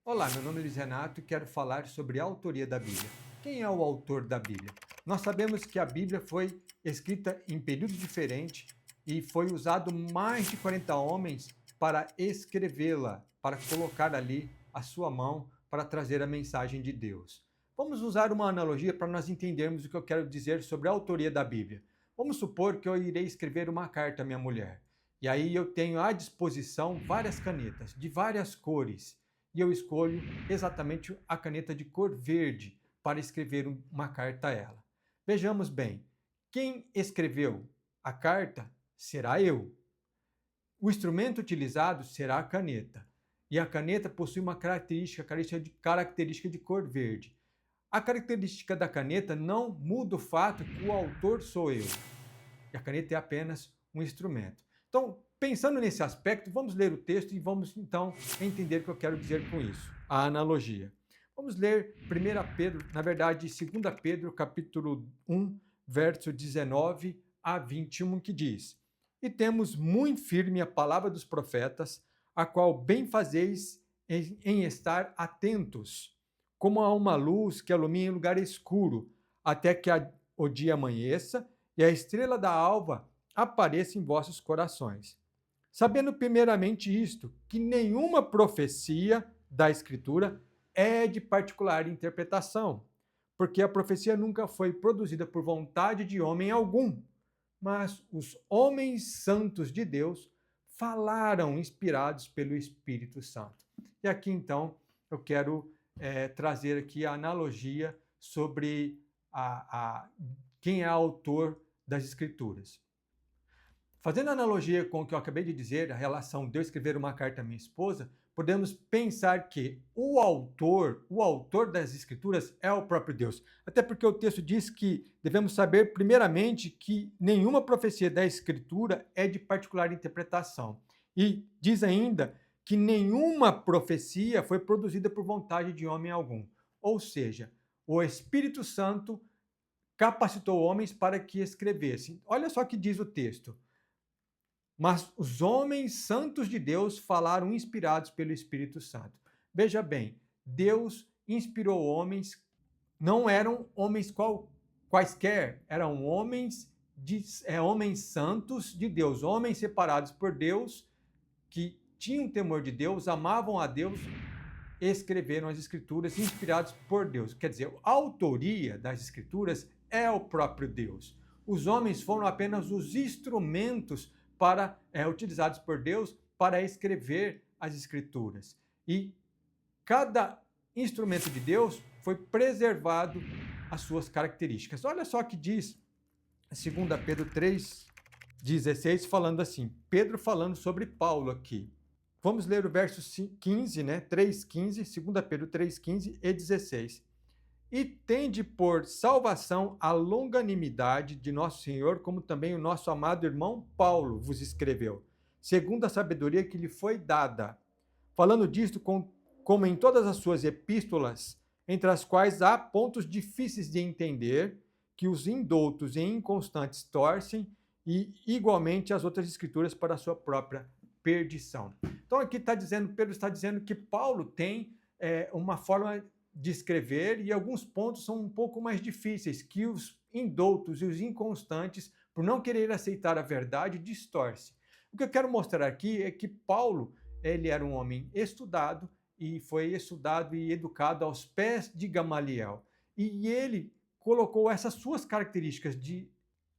Olá, meu nome é Luiz Renato e quero falar sobre a autoria da Bíblia. Quem é o autor da Bíblia? Nós sabemos que a Bíblia foi escrita em períodos diferentes e foi usado mais de 40 homens para escrevê-la, para colocar ali a sua mão para trazer a mensagem de Deus. Vamos usar uma analogia para nós entendermos o que eu quero dizer sobre a autoria da Bíblia. Vamos supor que eu irei escrever uma carta à minha mulher. E aí eu tenho à disposição várias canetas de várias cores e eu escolho exatamente a caneta de cor verde para escrever uma carta a ela. Vejamos bem, quem escreveu a carta será eu. O instrumento utilizado será a caneta. E a caneta possui uma característica de cor verde. A característica da caneta não muda o fato que o autor sou eu. E a caneta é apenas um instrumento. Então, pensando nesse aspecto, vamos ler o texto e vamos então entender o que eu quero dizer com isso, a analogia. Vamos ler 1 Pedro, na verdade, 2 Pedro, capítulo 1, verso 19 a 21, que diz: E temos muito firme a palavra dos profetas, a qual bem fazeis em estar atentos, como a uma luz que alumia em lugar escuro, até que o dia amanheça e a estrela da alva apareça em vossos corações. Sabendo primeiramente isto, que nenhuma profecia da Escritura é de particular interpretação, porque a profecia nunca foi produzida por vontade de homem algum, mas os homens santos de Deus falaram inspirados pelo Espírito Santo. E aqui então eu quero trazer aqui a analogia sobre quem é autor das Escrituras. Fazendo analogia com o que eu acabei de dizer, a relação de eu escrever uma carta à minha esposa, podemos pensar que o autor das Escrituras é o próprio Deus. Até porque o texto diz que devemos saber, primeiramente, que nenhuma profecia da Escritura é de particular interpretação. E diz ainda que nenhuma profecia foi produzida por vontade de homem algum. Ou seja, o Espírito Santo capacitou homens para que escrevessem. Olha só o que diz o texto. Mas os homens santos de Deus falaram inspirados pelo Espírito Santo. Veja bem, Deus inspirou homens, não eram homens quaisquer, eram homens santos de Deus, homens separados por Deus, que tinham temor de Deus, amavam a Deus, escreveram as Escrituras inspirados por Deus. Quer dizer, a autoria das Escrituras é o próprio Deus. Os homens foram apenas os instrumentos utilizados por Deus para escrever as Escrituras. E cada instrumento de Deus foi preservado as suas características. Olha só o que diz 2 Pedro 3,16, falando assim, Pedro falando sobre Paulo aqui. Vamos ler o verso 15, né? 3,15, 2 Pedro 3,15 e 16. E tende por salvação a longanimidade de nosso Senhor, como também o nosso amado irmão Paulo vos escreveu, segundo a sabedoria que lhe foi dada. Falando disto, como em todas as suas epístolas, entre as quais há pontos difíceis de entender, que os indoutos e inconstantes torcem, e igualmente as outras escrituras para a sua própria perdição. Então aqui Pedro está dizendo que Paulo tem uma forma de escrever e alguns pontos são um pouco mais difíceis, que os indoutos e os inconstantes, por não querer aceitar a verdade, distorcem. O que eu quero mostrar aqui é que Paulo, ele era um homem estudado e foi estudado e educado aos pés de Gamaliel. E ele colocou essas suas características de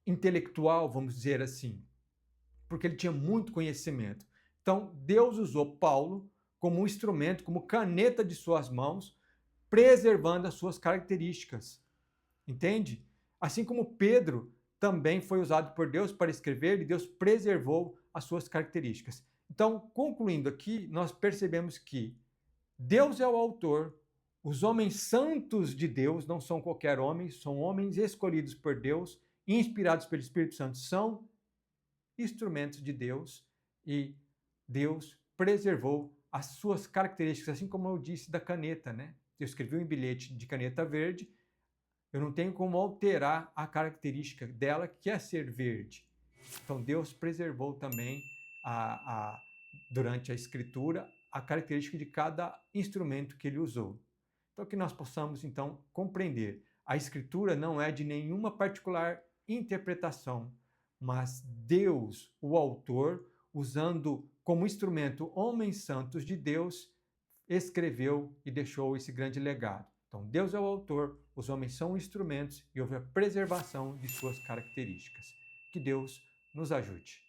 intelectual, vamos dizer assim, porque ele tinha muito conhecimento. Então, Deus usou Paulo como um instrumento, como caneta de suas mãos, preservando as suas características. Entende? Assim como Pedro também foi usado por Deus para escrever e Deus preservou as suas características. Então, concluindo aqui, nós percebemos que Deus é o autor, os homens santos de Deus não são qualquer homem, são homens escolhidos por Deus, inspirados pelo Espírito Santo, são instrumentos de Deus e Deus preservou as suas características, assim como eu disse da caneta, né? Eu escrevi um bilhete de caneta verde, eu não tenho como alterar a característica dela, que é ser verde. Então Deus preservou também durante a escritura a característica de cada instrumento que ele usou. Então, que nós possamos, então, compreender. A Escritura não é de nenhuma particular interpretação, mas Deus, o autor, usando como instrumento homens santos de Deus, escreveu e deixou esse grande legado. Então, Deus é o autor, os homens são instrumentos e houve a preservação de suas características. Que Deus nos ajude.